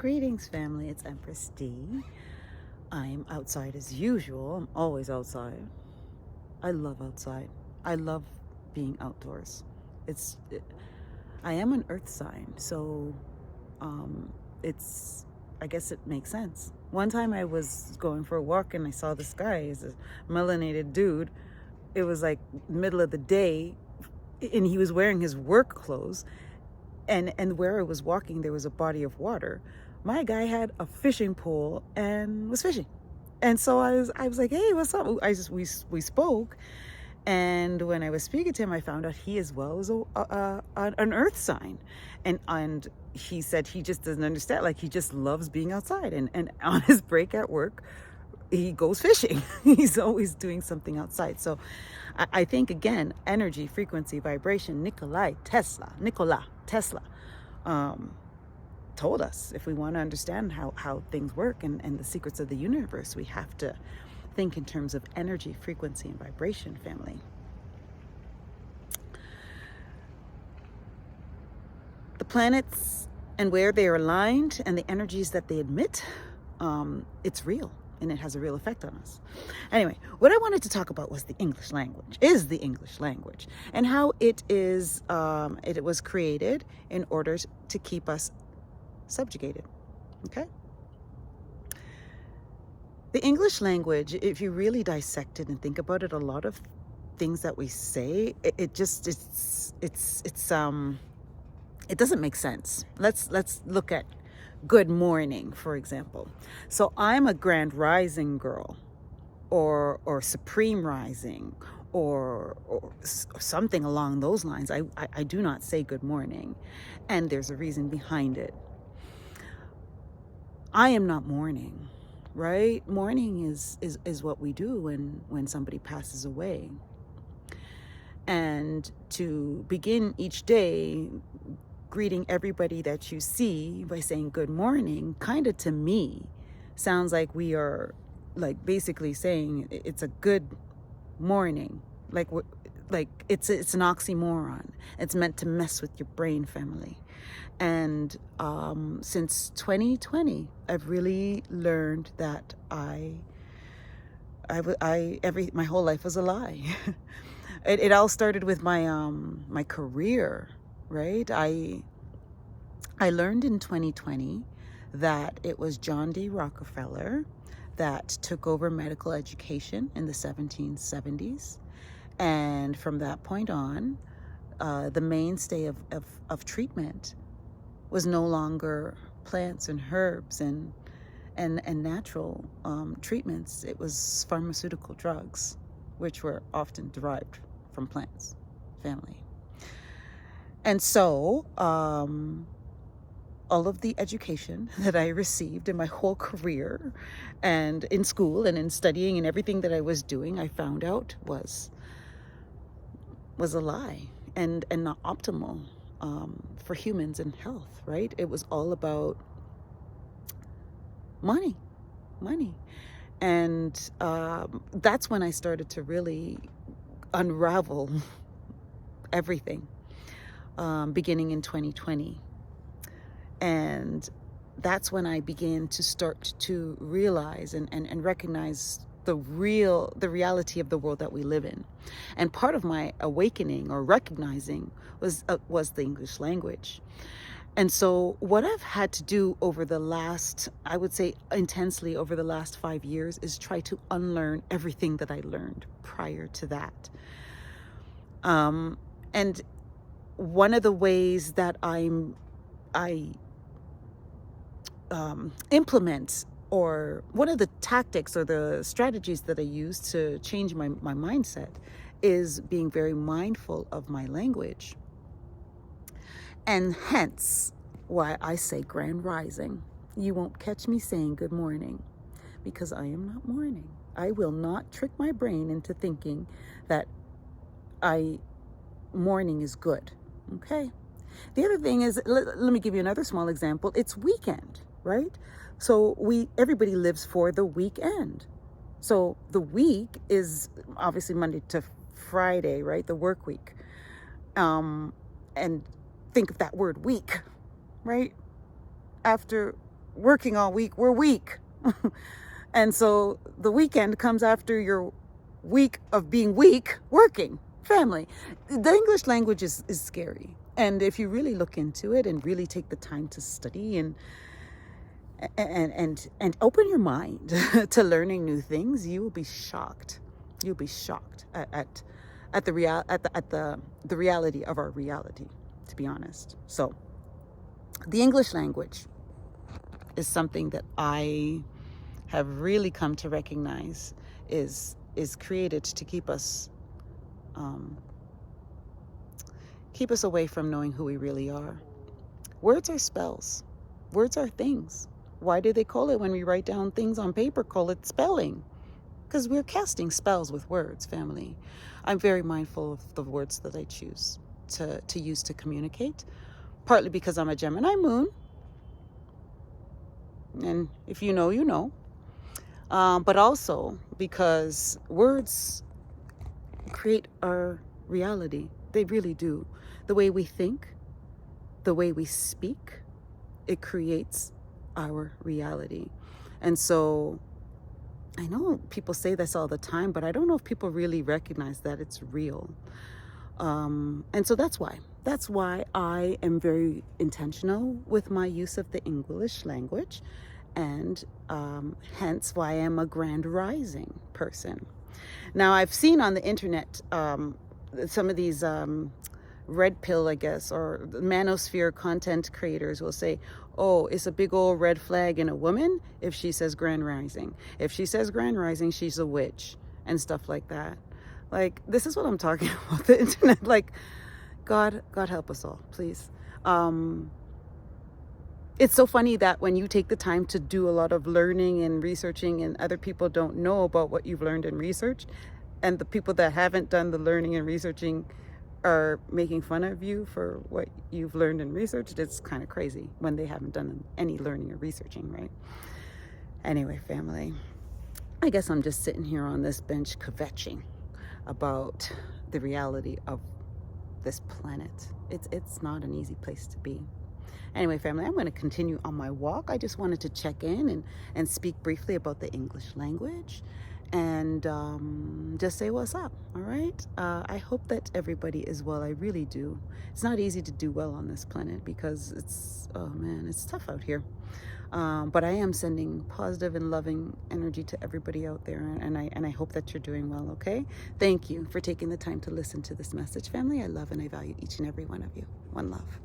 Greetings, family. It's Empress D. I'm outside as usual. I'm always outside. I love outside. I love being outdoors. It's. I am an Earth sign, so it's. I guess it makes sense. One time I was going for a walk and I saw this guy. He's a melanated dude. It was like middle of the day, and he was wearing his work clothes. And where I was walking, there was a body of water. My guy had a fishing pole and was fishing. And so I was like, hey, what's up? We spoke. And when I was speaking to him, I found out he as well was an earth sign. And he said he just doesn't understand. Like, he just loves being outside. And on his break at work, he goes fishing. He's always doing something outside. So I think, again, energy, frequency, vibration, Nikola Tesla told us if we want to understand how things work and the secrets of the universe, we have to think in terms of energy, frequency, and vibration, family. The planets and where they are aligned and the energies that they emit, it's real. And it has a real effect on us. Anyway, what I wanted to talk about was the English language, and how it was created in order to keep us subjugated. Okay? The English language, if you really dissect it and think about it, a lot of things that we say, it doesn't make sense. Let's look at good morning, for example. So I'm a grand rising girl, or supreme rising, or something along those lines. I do not say good morning, and there's a reason behind it. I am not mourning, right? Mourning is what we do when somebody passes away. And to begin each day greeting everybody that you see by saying good morning, kind of, to me, sounds like we are like basically saying it's a good morning. Like it's an oxymoron. It's meant to mess with your brain, family. And since 2020, I've really learned that my whole life was a lie. It all started with my career, right? I learned in 2020 that it was John D. Rockefeller that took over medical education in the 1770s. And from that point on, the mainstay of treatment was no longer plants and herbs and natural treatments. It was pharmaceutical drugs, which were often derived from plants, family. And so all of the education that I received in my whole career and in school and in studying and everything that I was doing, I found out was a lie and not optimal for humans and health, right? It was all about money. And that's when I started to really unravel everything, beginning in 2020. And that's when I began to start to realize and recognize the reality of the world that we live in. And part of my awakening or recognizing was the English language. And so what I've had to do over the last, I would say intensely over the last 5 years, is try to unlearn everything that I learned prior to that. And one of the ways that I implement, or one of the tactics or the strategies that I use to change my mindset, is being very mindful of my language. And hence why I say grand rising. You won't catch me saying good morning, because I am not mourning. I will not trick my brain into thinking that mourning is good. Okay? The other thing is, let me give you another small example. It's weekend, right? So everybody lives for the weekend. So the week is obviously Monday to Friday, right? The work week. And think of that word week, right? After working all week, we're weak. And so the weekend comes after your week of being weak, working, family. The English language is scary. And if you really look into it and really take the time to study and open your mind to learning new things, you will be shocked. You'll be shocked at the reality of our reality, to be honest. So the English language is something that I have really come to recognize is created to keep us away from knowing who we really are. Words are spells. Words are things. Why do they call it, when we write down things on paper, call it spelling? Because we're casting spells with words, family. I'm very mindful of the words that I choose to use to communicate, partly because I'm a Gemini moon. And if you know, you know. But also because words create our reality. They really do. The way we think, the way we speak, it creates our reality. And so I know people say this all the time, but I don't know if people really recognize that it's real. And so that's why I am very intentional with my use of the English language, and hence why I am a grand rising person. Now, I've seen on the internet some of these red pill, I guess, or manosphere content creators will say, oh, it's a big old red flag in a woman if she says grand rising. If she says grand rising, she's a witch, and stuff like that. Like, this is what I'm talking about, the internet. Like, God help us all, please. It's so funny that when you take the time to do a lot of learning and researching, and other people don't know about what you've learned and researched, and the people that haven't done the learning and researching are making fun of you for what you've learned and researched, it's kind of crazy when they haven't done any learning or researching, right? Anyway, family, I guess I'm just sitting here on this bench kvetching about the reality of this planet. It's not an easy place to be. Anyway, family, I'm going to continue on my walk. I just wanted to check in and speak briefly about the English language, and just say what's up. All right. I hope that everybody is well. I really do. It's not easy to do well on this planet because it's tough out here. But I am sending positive and loving energy to everybody out there, and I hope that you're doing well. Okay. Thank you for taking the time to listen to this message, family. I love and I value each and every one of you. One love.